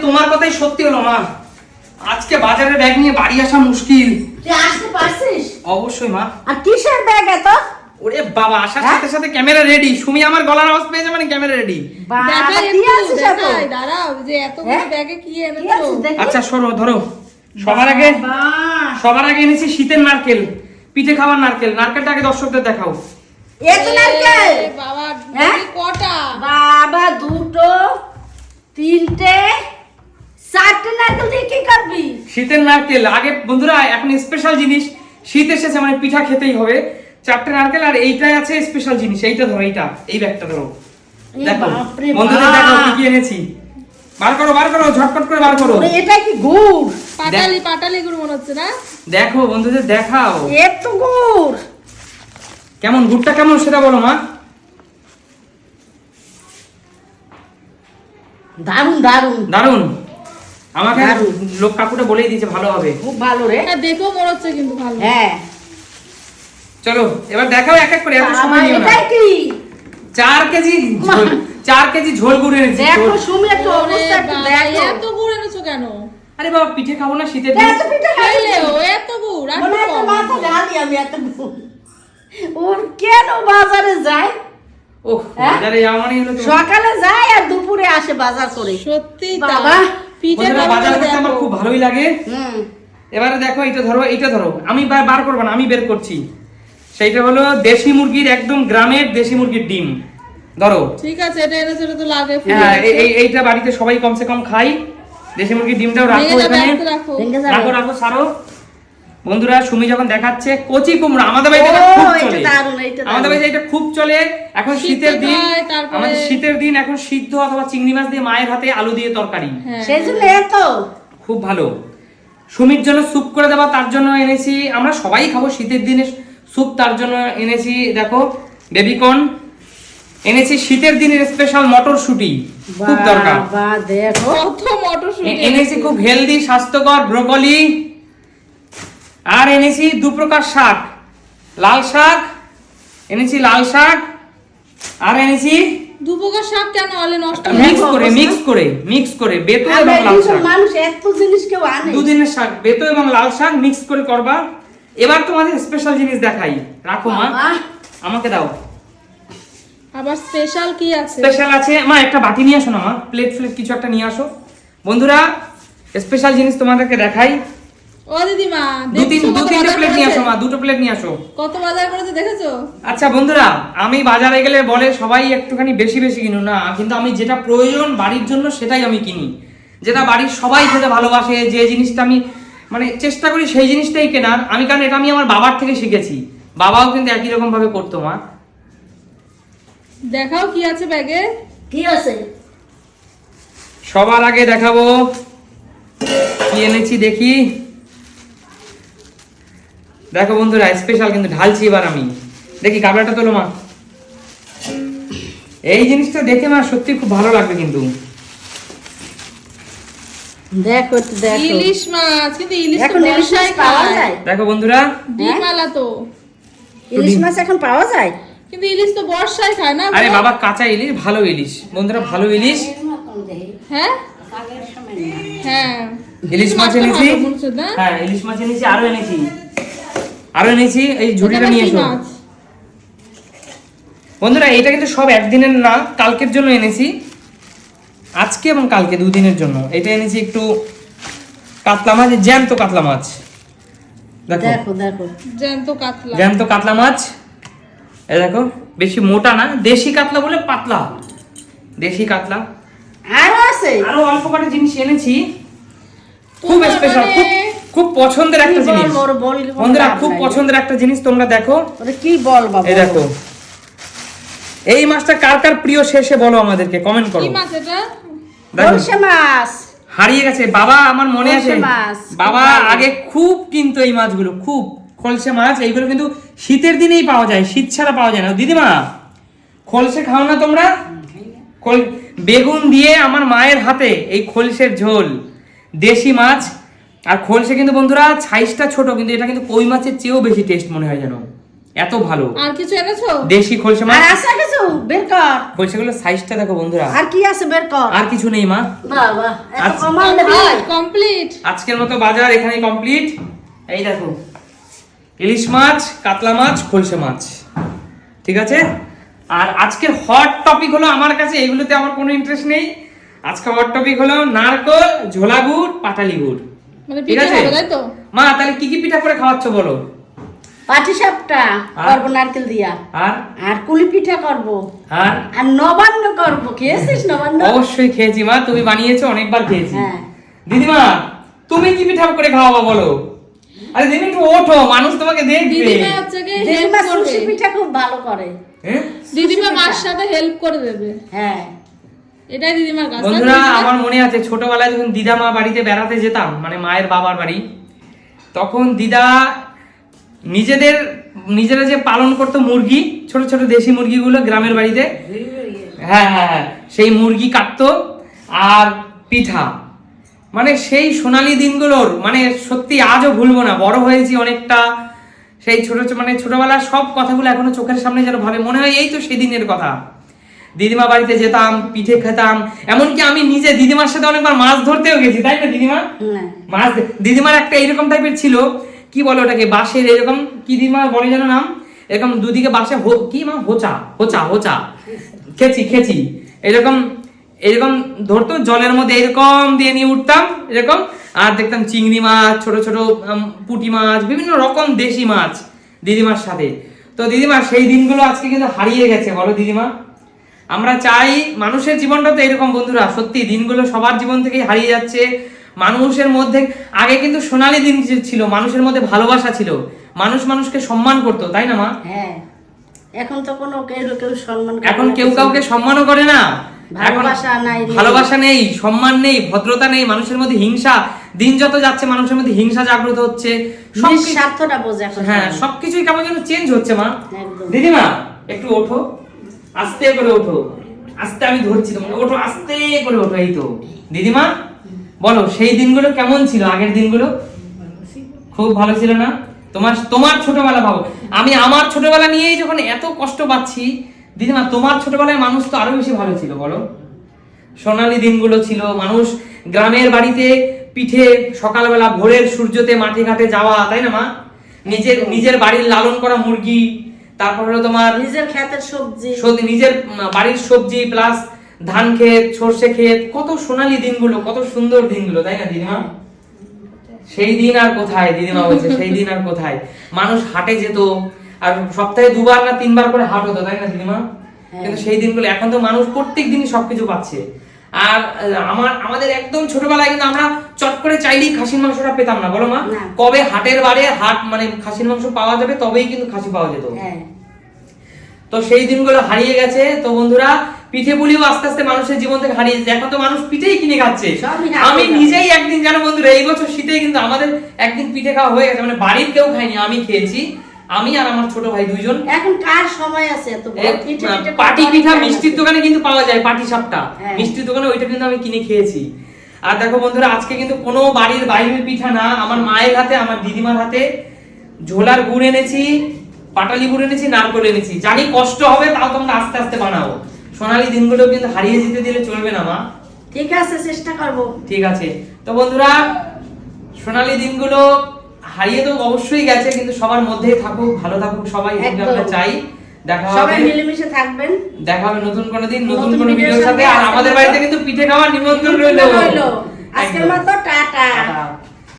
তোমার কথাই সত্যি হলো মা, আজকে বাজারের ব্যাগ নিয়ে বাড়ি আসা মুশকিল। তুই আসতে পারছিস? অবশ্যই মা। আর কিসের ব্যাগ এত? ওরে বাবা, আসার সাথে সাথে ক্যামেরা রেডি। সুমি আমার গলার আওয়াজ পেয়েছে মানে ক্যামেরা রেডি। দাঁড়াও যে এতগুলো ব্যাগে কি এনেছো? আচ্ছা সরো, ধরো। সবার আগে এনেছি শীতের নারকেল, পিঠে খাওয়ার নারকেল। নারকেলটা আগে দর্শকদের দেখাও। এত নারকেল বাবা, হ্যাঁ? কটা? বাবা, দুটো, তিনটে, চারটে নারকেল দিয়ে কি করবি? শীতের নারকেল আগে বন্ধুরা, এখন স্পেশাল জিনিস শীত এসেছে মানে পিঠা খেতেই হবে। 4টে নারকেল আর এইটাই আছে স্পেশাল জিনিস। এইটা ধরো, এই ব্যাগটা ধরো। দেখো বন্ধুদের, দেখো কি কি এনেছি। বার করো, ঝটপট করে বার করো। এটা কি গুড়? পাটালি গুড় মনে হচ্ছে না? দেখো বন্ধুদের দেখাও এত গুড়। কেমন গুড়টা, কেমন সেটা বলো মা। দারুন দারুন দারুন। আমাকে লোক কাকুটা বলেই দিয়েছে ভালো হবে। খুব ভালো রে। হ্যাঁ, দেখো মনে হচ্ছে কিন্তু ভালো। হ্যাঁ, চলো এবার দেখাও এক এক করে, এত সময় নিও না। এটা কি? 4 কেজি ঝোল গুড় এনেছি। দেখো সুমি, একটু অবস্থা একটু দেখো। এত গুড় এনেছো কেন? আরে বাবা, পিঠে খাবো না শীতের দিন। এত পিঠে খাইলেও এত গুড় আর মনে হয় মাথা ঢালি আমি এত গুড়। ওর কেন বাজারে যায়? ওহ, বাজারে যাওয়া মানে হলো তো সকালে যায় আর দুপুরে আসে বাজার করে। সত্যি বাবা, পিঠে বন্ধুরা, বাজার করতে আমার খুব ভালোই লাগে। এবারে দেখো, এইটা ধরো। আমি বার করবো না, আমি বের করছি। সেইটা হলো দেশি মুরগির, একদম গ্রামের দেশি মুরগির ডিম। ধরো। ঠিক আছে, এটা এনেছো, এটা তো লাগে। হ্যাঁ, এইটা বাড়িতে সবাই কমসে কম খাই। দেশি মুরগির ডিমটাও রাখো এখানে। রাখো সারো। বন্ধুরা, সুমি যখন দেখাচ্ছে কচি কুমড়া, আমাদের বাড়িতে এটা খুব চলে। আমাদের বাড়িতে এটা খুব চলে। এখন শীতের দিন, আমাদের শীতের দিন এখন সিদ্ধ অথবা চিংড়ি মাছ দিয়ে মায়ের হাতে আলু দিয়ে তরকারি, সেজন্য এত খুব ভালো। সুমির জন্য স্যুপ করে দেওয়া, তার জন্য এনেছি। আমরা সবাই খাবো শীতের দিনে স্যুপ, তার জন্য এনেছি দেখো বেবিকর্ন। এনেছি শীতের দিনের স্পেশাল মটরশুঁটি, খুব দরকার। দেখো কত মটরশুঁটি এনেছি খুব হেলদি স্বাস্থ্যকর ব্রোকলি। আর এনেছি 2 প্রকার শাক, লাল শাক এনেছি, লাল শাক। আর এনেছি 2 প্রকার শাক। কেন আলে নষ্ট? মিক্স করে বেতো এবং লাল শাক। মানুষ এত জিনিস কেউ আনে? 2 দিনের শাক, বেতো এবং লাল শাক মিক্স করে করবা। এবার তোমাদের স্পেশাল জিনিস দেখাই। রাখো মা, আমাকে দাও। আবার স্পেশাল কি আছে? স্পেশাল আছে মা, একটা বাটি নিয়ে আসো না মা, প্লেট কিছু একটা নিয়ে আসো। বন্ধুরা, স্পেশাল জিনিস তোমাদেরকে দেখাই। ও দিদিমা, 2-3টে প্লেট নিয়ে আসো মা, 2টো প্লেট নিয়ে আসো। কত বাজার করেছে দেখেছো? আচ্ছা বন্ধুরা, আমি বাজারে গেলে বলে সবাই একটুখানি বেশি কিনো না, কিন্তু আমি যেটা প্রয়োজন বাড়ির জন্য সেটাই আমি কিনি। যেটা বাড়ির সবাই খেতে ভালোবাসে, যে জিনিসটা আমি মানে চেষ্টা করি সেই জিনিসটাই কেনার। কারণ এটা আমি আমার বাবার থেকে শিখেছি। বাবাও কিন্তু একই রকম ভাবে করতো মা। দেখাও কি আছে ব্যাগে। কি আছে? সবার আগে দেখাবো কি এনেছি, দেখি। দেখো বন্ধুরা, স্পেশাল কিন্তু ঢালছি এবার আমি। দেখি কাবলাটা তোলো মা। এই জিনিসটা দেখে মা সত্যি খুব ভালো লাগবে কিন্তু। দেখো ইলিশ মাছ, কিন্তু ইলিশ এখন ইলিশ মাছ পাওয়া যায়? দেখো বন্ধুরা, ডিমালা তো ইলিশ মাছ এখন পাওয়া যায়, কিন্তু ইলিশ তো বর্ষায় খায় না। আরে বাবা, কাঁচা ইলিশ, ভালো ইলিশ বন্ধুরা, ভালো ইলিশ। হ্যাঁ হ্যাঁ, ইলিশ মাছ এনেছি। হ্যাঁ, ইলিশ মাছ এনেছি, আরো এনেছি। এই ঝুড়িটা নিয়ে এসো বন্ধুরা। এটা কিন্তু সব একদিনের না, কালকের জন্য এনেছি। আজকে এবং কালকে 2 দিনের জন্য। এটা এনেছি একটু কাতলা মাছ, জ্যান্ত কাতলা মাছ। দেখো জ্যান্ত কাতলা মাছ। এই দেখো, বেশি মোটা না, দেশি কাতলা বলে পাতলা, দেশি কাতলা। আরো অল্প কটা জিনিস এনেছি, খুব স্পেশাল, খুব পছন্দের একটা জিনিস বন্ধুরা, খুব পছন্দের একটা জিনিস। তোমরা দেখো কি বল বাবা। এই দেখো, এই মাছটা কার কার প্রিয় শেষে বলো আমাদেরকে, কমেন্ট করো। কি মাছ এটা? খলসে মাছ। হারিয়ে গেছে বাবা, আমার মনে আছে বাবা আগে খুব কিন্তু এই মাছগুলো, খুব খলসে মাছ। এইগুলো কিন্তু শীতের দিনেই পাওয়া যায়, শীত ছাড়া পাওয়া যায় না। দিদিমা, খলসে খাও না তোমরা? বেগুন দিয়ে আমার মায়ের হাতে এই খলসের ঝোল, দেশি মাছ। আর খলসে কিন্তু বন্ধুরা সাইজটা ছোট, কিন্তু এটা কিন্তু কই মাছের চেয়েও বেশি টেস্ট মনে হয় যেন। এত ভালো। আর কিছু এনেছো? দেশি খলসে আর মাছ। আছে কিছু বের কর। খলসেগুলোর সাইজটা দেখো বন্ধুরা। আর কি আছে বের কর। আর কিছু নেই মা। বাবা এত আচ্ছা। কম আনলে ভাই। কমপ্লিট। আজকের মতো বাজার এখানেই কমপ্লিট। এই দেখো ইলিশ মাছ, কাতলা মাছ, খলসে মাছ, ঠিক আছে। আর আজকের হট টপিক হলো, আমার কাছে এগুলোতে আমার কোনো ইন্টারেস্ট নেই। আজকে হট টপিক হলো নারকল, ঝোলা গুড়, পাটালি গুড়, মানে ঠিক পিঠে আছে। হবে তাই তো? মা তাহলে কি কি পিঠা করে খাওয়াচ্ছ বলো? পাটিসাপটা করবো নারকেল দিয়া, আর আর কুলি পিঠা করবো, আর আর নবান্ন করবো। খেয়েছিস নবান্ন? অবশ্যই খেয়েছি মা, তুমি বানিয়েছো, অনেকবার খেয়েছি। হ্যাঁ। দিদিমা তুমি কি পিঠা করে খাওয়াবা বলো? আরে দিদি একটু ওঠো, মানুষ তোমাকে দেখবে। দিদিমা হচ্ছে কি হেল্প দিদিমা করবে। সুশি পিঠা খুব ভালো করে। হ্যাঁ? দিদিমা মার সাথে হেল্প করে দেবে, হ্যাঁ এটাই দিদিমার কাজ। বন্ধুরা আমার মনে আছে ছোটবেলায় যখন দিদা মা বাড়িতে বেড়াতে যেতাম, মানে মায়ের বাবার বাড়ি, তখন দিদা নিজেরা যে পালন করতো মুরগি, ছোট ছোট দেশি মুরগিগুলো গ্রামের বাড়িতে, হ্যাঁ হ্যাঁ হ্যাঁ, সেই মুরগি কাটতো আর পিঠা, মানে সেই সোনালী দিনগুলোর মানে সত্যি আজও ভুলবো না। বড় হয়েছি অনেকটা, সেই মানে ছোটবেলার সব কথাগুলো এখনো চোখের সামনে যেন ভাবে মনে হয় এই তো সেদিনের কথা। দিদিমা বাড়িতে যেতাম, পিঠে খেতাম, এমনকি আমি নিজে দিদিমার সাথে অনেকবার মাছ ধরতেও গেছি, তাই না দিদিমা? মাছ দিদিমার একটা এরকম টাইপের ছিল, কি বলে ওটাকে, বাঁশের এরকম কি দিদিমা বলে যেন নাম, এরকম দুদিকে বাঁশে কি মা, হোচা হোচা হোচা, খেছি এরকম এরকম ধরতো, জলের মধ্যে এরকম দিয়ে নিয়ে উঠতাম এরকম, আর দেখতাম চিংড়ি মাছ, ছোট ছোট পুঁটি মাছ, বিভিন্ন রকম দেশি মাছ দিদিমার সাথে। তো দিদিমা সেই দিনগুলো আজকে কিন্তু হারিয়ে গেছে, বলো দিদিমা। আমরা চাই মানুষের জীবনটা তো এরকম বন্ধুরা, সত্যি দিনগুলো সবার জীবন থেকেই হারিয়ে যাচ্ছে। মানুষের মধ্যে আগে কিন্তু সোনালী দিন ছিল, মানুষের মধ্যে ভালোবাসা ছিল, মানুষ মানুষকে সম্মান করতো, তাই না মা? হ্যাঁ, এখন তো কোনো কেউ সম্মান করে না, এখন কেউ কাউকে সম্মানও করে না, ভালোবাসা নাই, ভালোবাসা নেই, সম্মান নেই, ভদ্রতা নেই, মানুষের মধ্যে হিংসা, দিন যত যাচ্ছে মানুষের মধ্যে হিংসা জাগ্রত হচ্ছে, স্বার্থটা বোঝে এখন। হ্যাঁ, সবকিছুই কেমন যেন চেঞ্জ হচ্ছে মা। একদম। দিদিমা একটু ওঠো, আস্তে করে ওঠো, আস্তে, আমি ধরছি তোমাকে, ওঠো আস্তে করে ওঠো। এই তো দিদিমা বলো সেই দিনগুলো কেমন ছিল? আগের দিনগুলো খুব ভালো ছিল না? তোমার ছোটবেলা ভাবো, আমি আমার ছোটবেলা নিয়েই যখন এত কষ্ট পাচ্ছি, দিদিমা তোমার ছোটবেলায় মানুষ তো আরো বেশি ভালো ছিল, বলো। সোনালী দিনগুলো ছিল, মানুষ গ্রামের বাড়িতে পিঠে, সকালবেলা ভোরের সূর্যতে মাঠে ঘাটে যাওয়া, তাই না মা? নিজের বাড়ির লালন করা মুরগি, তারপর হলো তোমার নিজের ক্ষেতের সবজি, নিজের বাড়ির সবজি প্লাস ধান ক্ষেত, সর্ষে ক্ষেত, কত সোনালী দিনগুলো, কত সুন্দর দিনগুলো, তাই না দিদিমা? সেই দিন আর কোথায় দিদিমা বলছে, সেই দিন আর কোথায়। মানুষ হাটে যেত, আর সপ্তাহে 2বার না 3বার করে হাট হতো, তাই না দিদিমা? কিন্তু সেই দিনগুলো, এখন তো মানুষ প্রত্যেক দিনই সবকিছু পাচ্ছে। আর আমাদের একদম ছোটবেলায় কিন্তু আমরা চট করে চাইলেই খাসির মাংসটা পেতাম না, বলো মা? কবে হাটের বারে হাট মানে খাসির মাংস পাওয়া যাবে তবেই কিন্তু খাসি পাওয়া যেত। তো সেই দিনগুলো হারিয়ে গেছে। তো বন্ধুরা পিঠে পুলিও আস্তে আস্তে মানুষের জীবন থেকে হারিয়ে যাচ্ছে, এখন তো মানুষ পিঠেই কিনে খাচ্ছে। আমি নিজেই একদিন জানো বন্ধুরা, এই বছর শীতে কিন্তু আমাদের একদিন পিঠে খাওয়া হয়ে গেছে, মানে বাড়ির কেউ খায়নি, আমি খেয়েছি, আমি আর আমার ছোট ভাই দুইজন। এখন কার সময় আছে এত পাটি পিঠা মিষ্টির দোকানে কিন্তু পাওয়া যায়, পাটি সাপটা মিষ্টির দোকানে, ওইটা কিন্তু আমি কিনে খেয়েছি। আর দেখো বন্ধুরা আজকে কিন্তু কোনো বাড়ির বাইরের পিঠা না, আমার মায়ের হাতে, আমার দিদিমার হাতে ঝোলার গুড় এনেছি, পাটালি গুড় এনেছি, নারকল এনেছি। জানি কষ্ট হবে, তাও তোমরা আস্তে আস্তে বানাও। সোনালী দিনগুলো কিন্তু হারিয়ে যেতে দিলে চলবে না মা। ঠিক আছে, চেষ্টা করব। ঠিক আছে। তো বন্ধুরা সোনালী দিনগুলো হারিয়ে তো অবশ্যই গেছে, কিন্তু সবার মধ্যেই থাকুক, ভালো থাকুক সবাই, এটা আমরা চাই। দেখা হবে, সবাই মিলেমিশে থাকবেন। দেখা হবে নতুন কোনো দিন, নতুন কোনো ভিডিওর সাথে। আর আমাদের বাড়িতে কিন্তু পিঠে খাওয়ার নিমন্ত্রণ রইলো। আজকের মতো টাটা।